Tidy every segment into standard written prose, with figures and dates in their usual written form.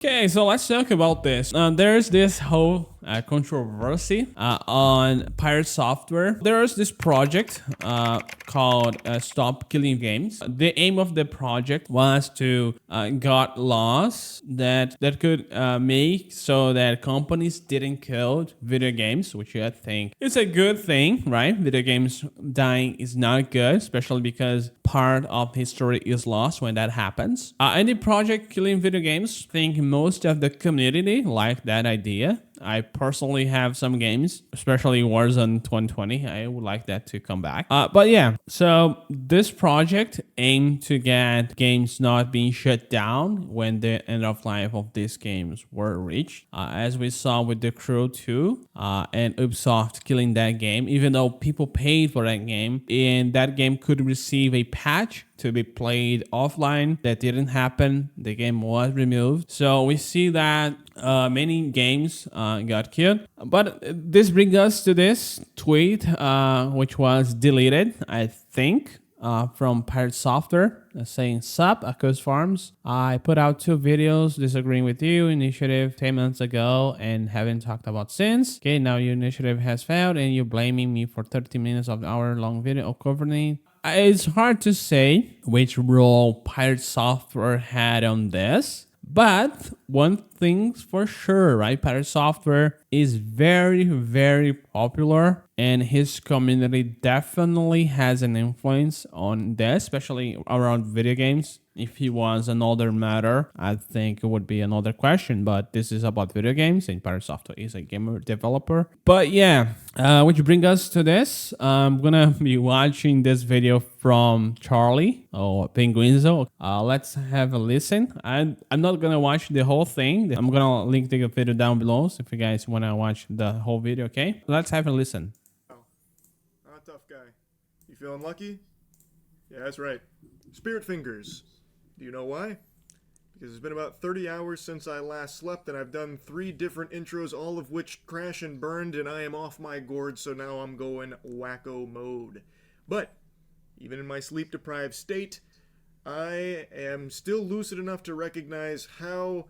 Okay, so let's talk about this. There's this whole controversy on pirate software. There's this project called Stop Killing Games. The aim of the project was to got laws that could make so that companies didn't kill video games, which I think is a good thing, right? Video games dying is not good, especially because part of history is lost when that happens. And the project Killing Video Games, I think most of the community like that idea. I personally have some games, especially Warzone 2020. I would like that to come back. But yeah, so this project aimed to get games not being shut down when the end of life of these games were reached. As we saw with The Crew 2 and Ubisoft killing that game, even though people paid for that game, and that game could receive a patch to be played offline. That didn't happen. The game was removed. So we see that many games got killed. But this brings us to this tweet, which was deleted, I think, from Pirate Software, saying, "Sup, Akos Farms. I put out 2 videos disagreeing with you initiative 10 months ago and haven't talked about since. Okay, now your initiative has failed and you're blaming me for 30 minutes of the hour-long video covering it. It's hard to say which role Pirate Software had on this, but one thing's for sure, right? Pirate Software is very, very popular, and his community definitely has an influence on this, especially around video games. If he was another matter, I think it would be another question, but this is about video games, and Pirate Software is a gamer developer. But yeah, which brings us to this. I'm gonna be watching this video from Charlie or Penguinzo. Let's have a listen. I'm not gonna watch the whole thing. I'm gonna link the video down below, so if you guys wanna watch the whole video, okay? Let's have a listen. Oh, I'm a tough guy. You feeling lucky? Yeah, that's right. Spirit fingers. Do you know why? Because it's been about 30 hours since I last slept, and I've done 3 different intros, all of which crash and burned, and I am off my gourd, so now I'm going wacko mode. But, even in my sleep-deprived state, I am still lucid enough to recognize how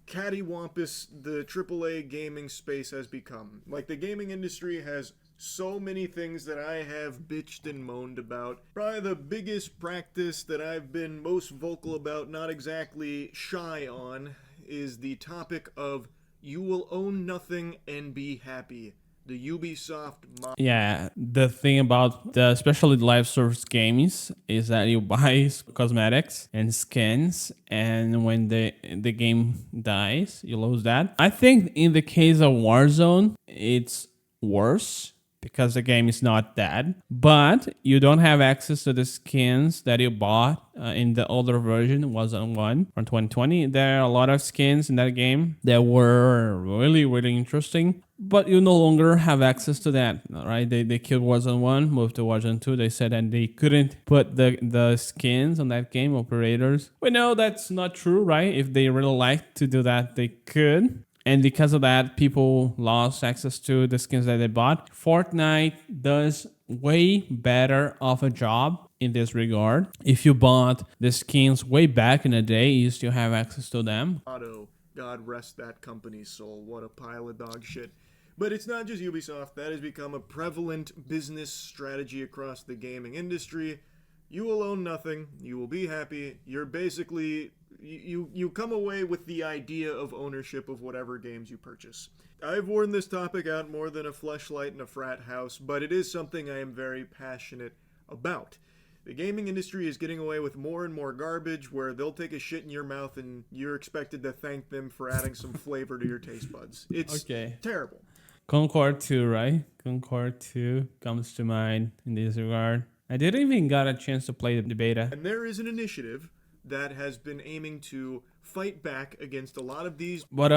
cattywampus the AAA gaming space has become. Like, the gaming industry has so many things that I have bitched and moaned about. Probably the biggest practice that I've been most vocal about, not exactly shy on, is the topic of you will own nothing and be happy. The Ubisoft Yeah, the thing about the especially live service games is that you buy cosmetics and skins, and when the game dies, you lose that. I think in the case of Warzone, it's worse because the game is not dead, but you don't have access to the skins that you bought in the older version, was on one from 2020. There are a lot of skins in that game that were really, really interesting, but you no longer have access to that, right? They killed Warzone 1, moved to Warzone 2. They said that they couldn't put the skins on that game, operators. We know that's not true, right? If they really liked to do that, they could. And because of that, people lost access to the skins that they bought. Fortnite does way better of a job in this regard. If you bought the skins way back in the day, you still have access to them. Auto, God rest that company's soul. What a pile of dog shit. But it's not just Ubisoft. That has become a prevalent business strategy across the gaming industry. You will own nothing. You will be happy. You're basically... You come away with the idea of ownership of whatever games you purchase. I've worn this topic out more than a fleshlight in a frat house, but it is something I am very passionate about. The gaming industry is getting away with more and more garbage where they'll take a shit in your mouth and you're expected to thank them for adding some flavor to your taste buds. It's terrible. Concord 2, right? Concord 2 comes to mind in this regard. I didn't even got a chance to play the beta. And there is an initiative that has been aiming to fight back against a lot of these. But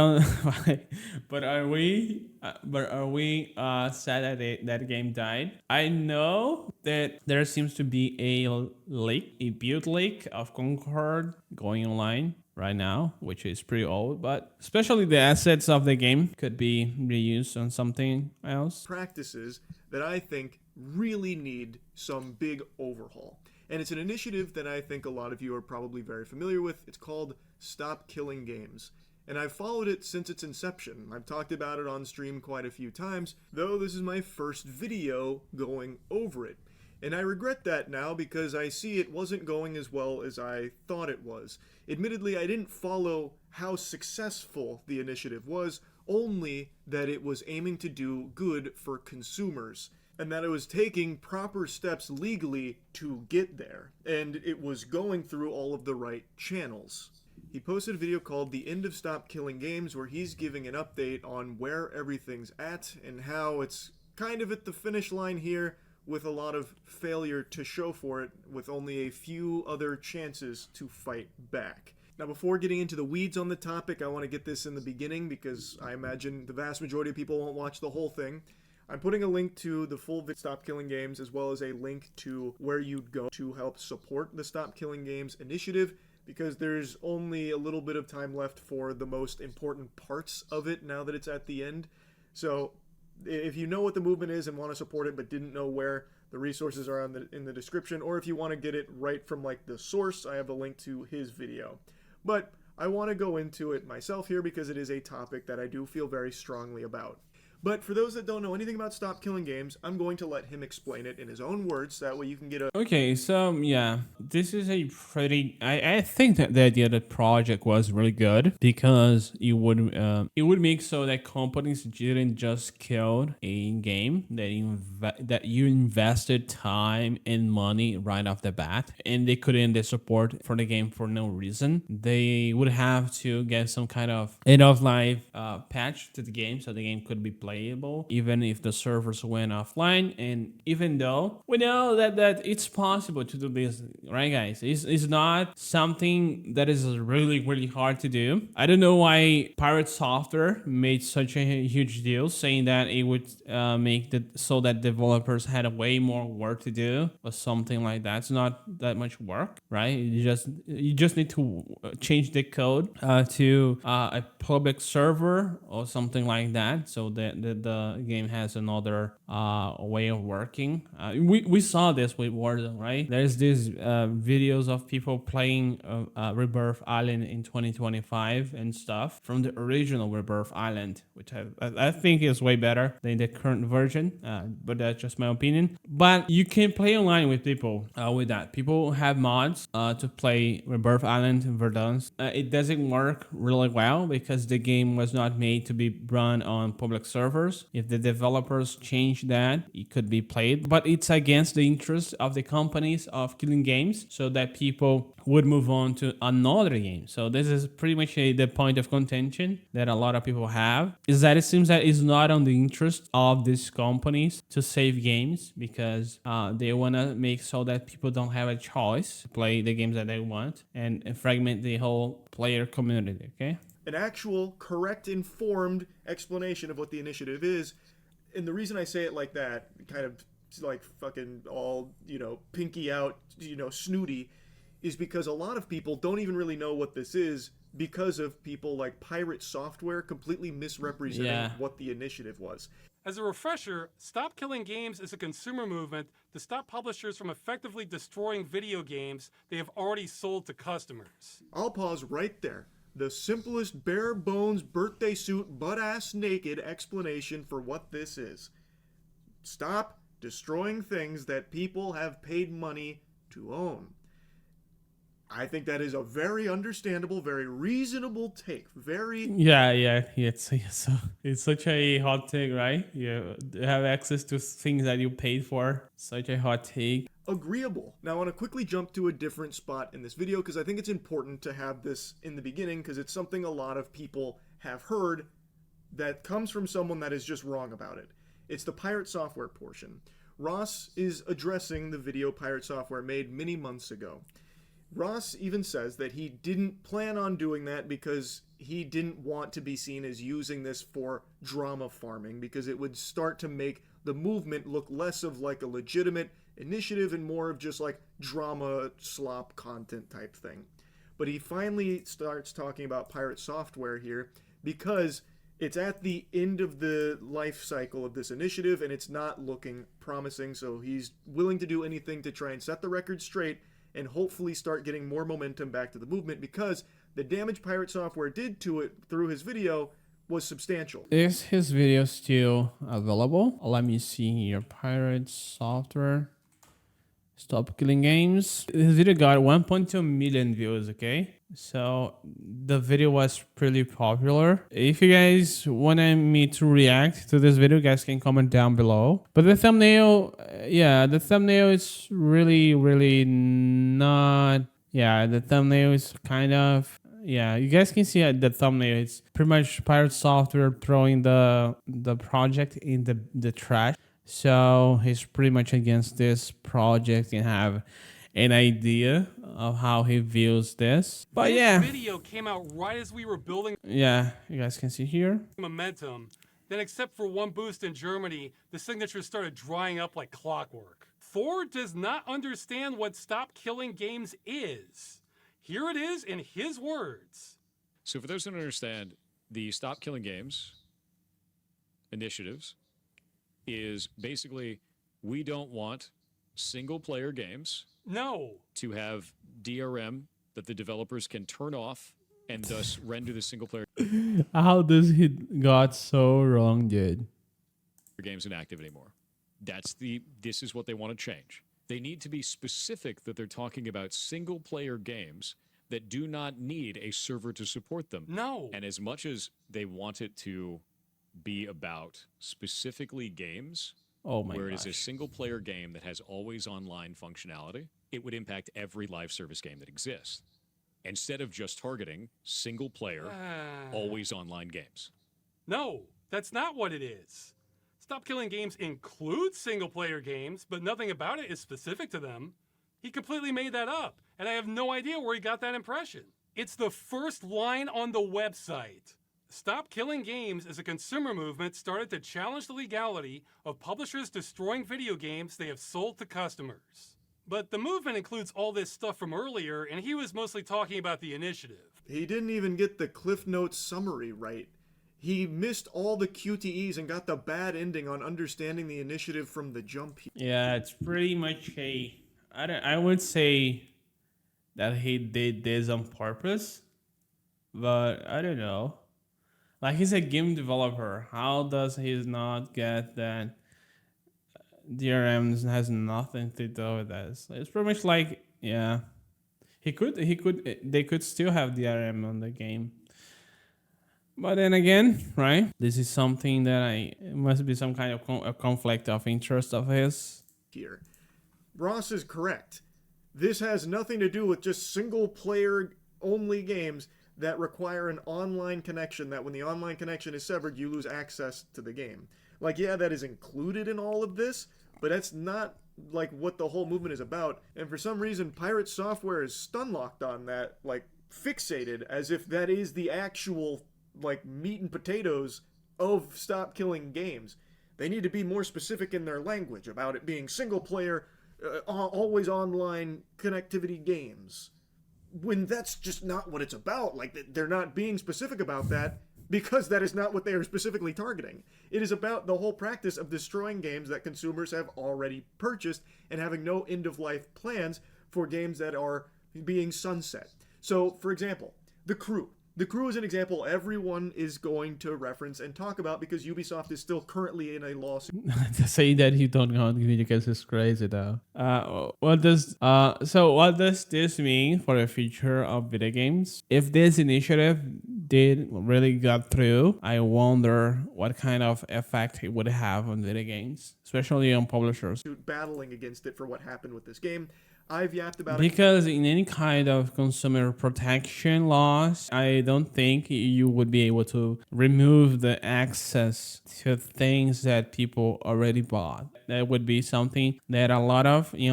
but are we sad that that game died? I know that there seems to be a leak, a build leak of Concord going online right now, which is pretty old, but especially the assets of the game could be reused on something else. Practices that I think really need some big overhaul. And it's an initiative that I think a lot of you are probably very familiar with. It's called Stop Killing Games. and I've followed it since its inception. I've talked about it on stream quite a few times, though this is my first video going over it. And I regret that now because I see it wasn't going as well as I thought it was. Admittedly, I didn't follow how successful the initiative was, only that it was aiming to do good for consumers, and that it was taking proper steps legally to get there, and it was going through all of the right channels. He posted a video called The End of Stop Killing Games, where he's giving an update on where everything's at and how it's kind of at the finish line here, with a lot of failure to show for it, with only a few other chances to fight back. Now, before getting into the weeds on the topic, I want to get this in the beginning because I imagine the vast majority of people won't watch the whole thing. I'm putting a link to the full Stop Killing Games, as well as a link to where you'd go to help support the Stop Killing Games initiative, because there's only a little bit of time left for the most important parts of it now that it's at the end. So if you know what the movement is and want to support it but didn't know where, the resources are in the description, or if you want to get it right from like the source, I have a link to his video. But I want to go into it myself here because it is a topic that I do feel very strongly about. But for those that don't know anything about Stop Killing Games, I'm going to let him explain it in his own words, so that way you can get a... Okay, so yeah, this is a pretty... I think that the idea of the project was really good because it would make so that companies didn't just kill a game that you invested time and money right off the bat, and they couldn't end the support for the game for no reason. They would have to get some kind of end-of-life patch to the game so the game could be played even if the servers went offline. And even though we know that it's possible to do this, right guys, it's not something that is really hard to do. I don't know why Pirate Software made such a huge deal saying that it would make it so that developers had a way more work to do or something like that. It's not that much work, right? You just need to change the code to a public server or something like that, so that the game has another way of working. We saw this with Warzone, right? There's these videos of people playing Rebirth Island in 2025 and stuff from the original Rebirth Island, which I think is way better than the current version, but that's just my opinion. But you can play online with people with that. People have mods to play Rebirth Island and Verdance. It doesn't work really well because the game was not made to be run on public servers. If the developers change that, it could be played, but it's against the interest of the companies of killing games, so that people would move on to another game. So this is pretty much the point of contention that a lot of people have, is that it seems that it's not on the interest of these companies to save games, because they want to make so that people don't have a choice to play the games that they want and fragment the whole player community, okay? An actual, correct, informed explanation of what the initiative is. And the reason I say it like that, kind of like fucking all, pinky out, snooty, is because a lot of people don't even really know what this is because of people like Pirate Software completely misrepresenting what the initiative was. As a refresher, Stop Killing Games is a consumer movement to stop publishers from effectively destroying video games they have already sold to customers. I'll pause right there. The simplest, bare-bones, birthday suit, butt-ass naked explanation for what this is. Stop destroying things that people have paid money to own. I think that is a very understandable, very reasonable take. It's such a hot take, right? You have access to things that you paid for. Such a hot take. Agreeable. Now I want to quickly jump to a different spot in this video because I think it's important to have this in the beginning because it's something a lot of people have heard that comes from someone that is just wrong about it. It's the Pirate Software portion. Ross is addressing the video Pirate Software made many months ago. Ross even says that he didn't plan on doing that because he didn't want to be seen as using this for drama farming, because it would start to make the movement look less of like a legitimate initiative and more of just like drama slop content type thing. But he finally starts talking about Pirate Software here because it's at the end of the life cycle of this initiative and it's not looking promising, so he's willing to do anything to try and set the record straight and hopefully start getting more momentum back to the movement, because the damage Pirate Software did to it through his video was substantial. Is his video still available? Let me see here. Pirate Software. Stop Killing Games. His video got 1.2 million views, okay? So the video was pretty popular. If you guys want me to react to this video, you guys can comment down below. But the thumbnail, yeah, the thumbnail is really not... Yeah, the thumbnail is kind of... Yeah, you guys can see the thumbnail. It's pretty much Pirate Software throwing the project in the trash. So he's pretty much against this project and have an idea of how he views this. But yeah, this video came out right as we were building. Yeah, you guys can see here. Momentum. Then, except for one boost in Germany, the signatures started drying up like clockwork. Ford does not understand what Stop Killing Games is. Here it is in his words. So for those who don't understand, the Stop Killing Games initiatives is basically, we don't want single-player games to have DRM that the developers can turn off and thus render the single-player How does he got so wrong, dude? games inactive anymore. This is what they want to change. They need to be specific that they're talking about single-player games that do not need a server to support them. And as much as they want it to be about specifically games where it is a single-player game that has always online functionality, it would impact every live service game that exists, instead of just targeting single-player, always online games. No, that's not what it is. Stop Killing Games includes single-player games, but nothing about it is specific to them. He completely made that up, and I have no idea where he got that impression. It's the first line on the website. Stop Killing Games is a consumer movement started to challenge the legality of publishers destroying video games they have sold to customers. But the movement includes all this stuff from earlier, and he was mostly talking about the initiative. He didn't even get the Cliff Notes summary right. He missed all the QTEs and got the bad ending on understanding the initiative from the jump. Yeah, it's pretty much I would say that he did this on purpose, but I don't know. Like, he's a game developer. How does he not get that DRM has nothing to do with this? It's pretty much like, yeah, they could still have DRM on the game. But then again, right? This is something that it must be some kind of a conflict of interest of his. Here, Ross is correct. This has nothing to do with just single-player only games that require an online connection, that when the online connection is severed, you lose access to the game. Like, yeah, that is included in all of this, but that's not, like, what the whole movement is about. And for some reason, Pirate Software is stun-locked on that, like, fixated, as if that is the actual, like, meat and potatoes of Stop Killing Games. They need to be more specific in their language about it being single-player, always online connectivity games. When that's just not what it's about. Like, they're not being specific about that because that is not what they are specifically targeting. It is about the whole practice of destroying games that consumers have already purchased and having no end-of-life plans for games that are being sunset. So, for example, The Crew. The Crew is an example everyone is going to reference and talk about because Ubisoft is still currently in a lawsuit. To say that you don't count video games is crazy, though. What does this mean for the future of video games? If this initiative did really got through, I wonder what kind of effect it would have on video games, especially on publishers. Battling against it for what happened with this game. I've yapped about it. Because in any kind of consumer protection laws, I don't think you would be able to remove the access to things that people already bought. That would be something that in a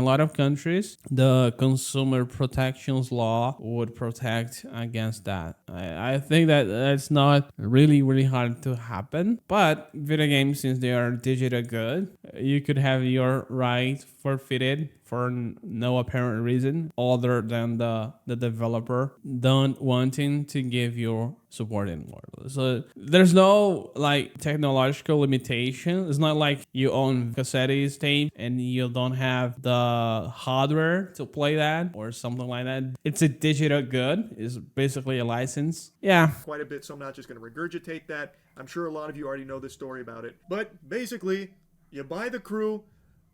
lot of countries, the consumer protections law would protect against that. I think that that's not really hard to happen. But video games, since they are digital good, you could have your right forfeited for no apparent reason other than the developer don't wanting to give you support anymore. So there's no like technological limitation. It's not like you own cassette tape and you don't have the hardware to play that or something like that. It's a digital good. It's basically a license. Yeah. Quite a bit, so I'm not just going to regurgitate that. I'm sure a lot of you already know this story about it. But basically, you buy the crew,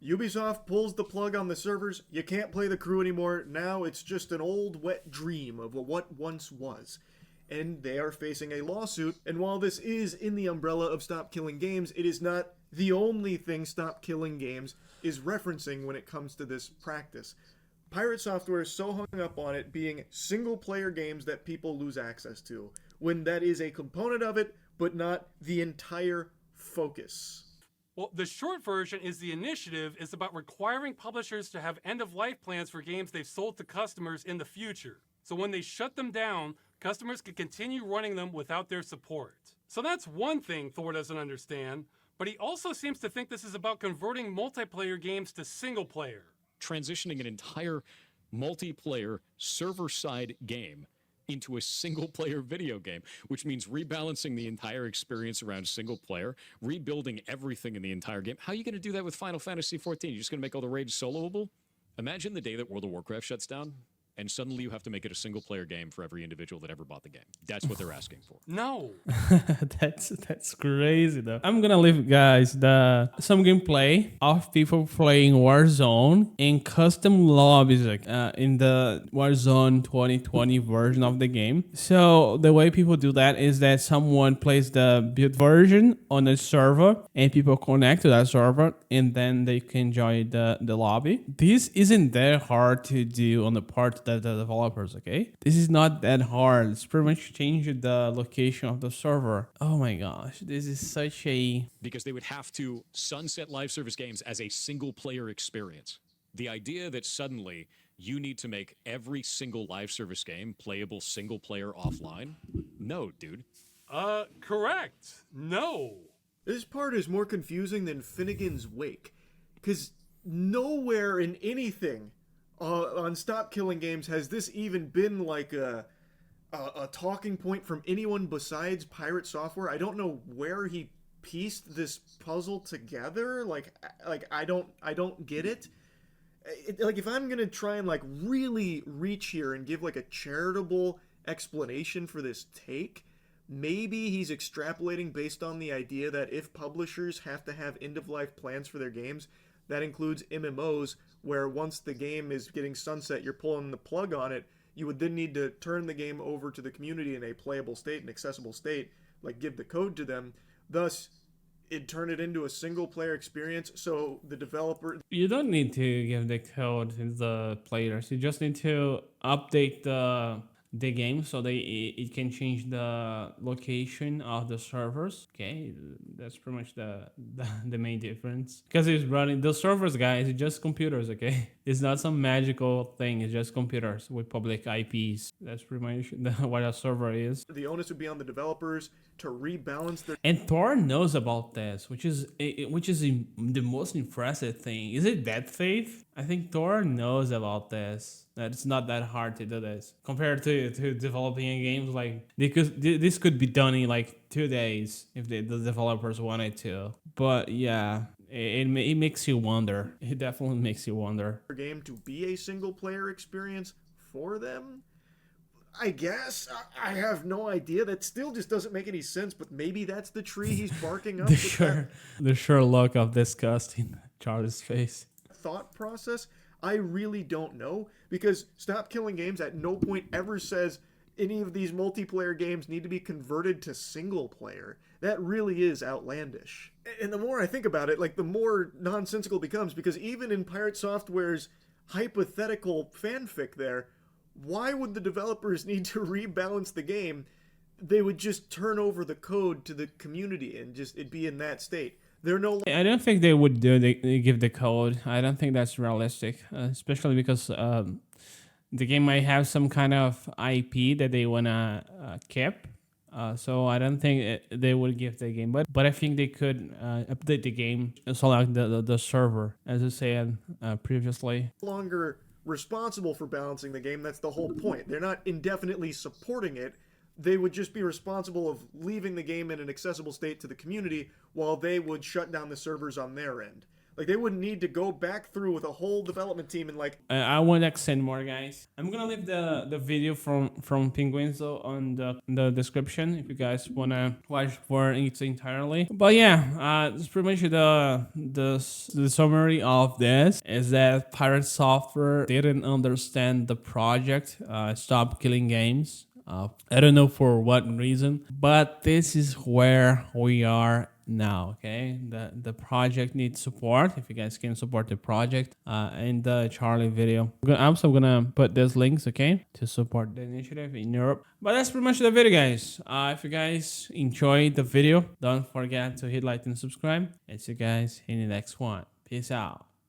Ubisoft pulls the plug on the servers, you can't play the crew anymore. Now it's just an old wet dream of what once was. And they are facing a lawsuit. And while this is in the umbrella of Stop Killing Games, it is not the only thing Stop Killing Games is referencing when it comes to this practice. Pirate Software is so hung up on it being single-player games that people lose access to, when that is a component of it, but not the entire focus. Well, the short version is the initiative is about requiring publishers to have end-of-life plans for games they've sold to customers in the future. So when they shut them down, customers can continue running them without their support. So that's one thing Thor doesn't understand, but he also seems to think this is about converting multiplayer games to single-player. Transitioning an entire multiplayer server-side game into a single-player video game, which means rebalancing the entire experience around single-player, rebuilding everything in the entire game. How are you going to do that with Final Fantasy XIV? You're just going to make all the raids soloable? Imagine the day that World of Warcraft shuts down, and suddenly you have to make it a single-player game for every individual that ever bought the game. That's what they're asking for. No. That's crazy though. I'm gonna leave guys some gameplay of people playing Warzone in custom lobbies in the Warzone 2020 version of the game. So the way people do that is that someone plays the build version on a server and people connect to that server and then they can join the lobby. This isn't that hard to do on the part of the developers, okay? This is not that hard. It's pretty much changing the location of the server. Oh my gosh, this is such a... Because they would have to sunset live service games as a single-player experience. The idea that suddenly you need to make every single live service game playable single-player offline? No, dude. Correct. No. This part is more confusing than Finnegan's Wake, because nowhere in anything on Stop Killing Games has this even been like a talking point from anyone besides Pirate Software. I don't know where he pieced this puzzle together. Like I don't get it. Like if I'm gonna try and like really reach here and give like a charitable explanation for this take, maybe he's extrapolating based on the idea that if publishers have to have end-of-life plans for their games, that includes MMOs, where once the game is getting sunset, you're pulling the plug on it, you would then need to turn the game over to the community in a playable state, an accessible state, like give the code to them. Thus, it'd turn it into a single-player experience, so the developer... You don't need to give the code to the players. You just need to update the game so it can change the location of the servers. Okay, that's pretty much the main difference, because it's running the servers, guys. It's just computers. Okay, it's not some magical thing. It's just computers with public IPs. That's pretty much what a server is. The onus would be on the developers to rebalance their... And Thor knows about this, which is the most impressive thing. Is it that faith? I think Thor knows about this. That it's not that hard to do this compared to developing a game. Like this could be done in like 2 days if the developers wanted to. But yeah, it makes you wonder. It definitely makes you wonder. Game to be a single player experience for them? I guess. I have no idea. That still just doesn't make any sense, but maybe that's the tree he's barking up. The sure look of disgust in Charlie's face. Thought process, I really don't know, because Stop Killing Games at no point ever says any of these multiplayer games need to be converted to single player. That really is outlandish. And the more I think about it, like the more nonsensical it becomes, because even in Pirate Software's hypothetical fanfic there, why would the developers need to rebalance the game? They would just turn over the code to the community and just it'd be in that state. I don't think they would give the code. I don't think that's realistic, especially because the game might have some kind of IP that they wanna keep So I don't think they would give the game, but I think they could update the game and select the server, as I said previously. Longer responsible for balancing the game. That's the whole point. They're not indefinitely supporting it. They would just be responsible of leaving the game in an accessible state to the community while they would shut down the servers on their end. Like, they wouldn't need to go back through with a whole development team and like... I want to extend more, guys. I'm gonna leave the video from Penguinzo on the description if you guys wanna watch for it entirely. But yeah, it's pretty much the summary of this is that Pirate Software didn't understand the project. Stop Killing Games. I don't know for what reason, but this is where we are now. Okay, the project needs support. If you guys can support the project in the Charlie video, I'm also gonna put these links, okay, to support the initiative in Europe. But that's pretty much the video, guys. If you guys enjoyed the video, don't forget to hit like and subscribe, and see you guys in the next one. Peace out.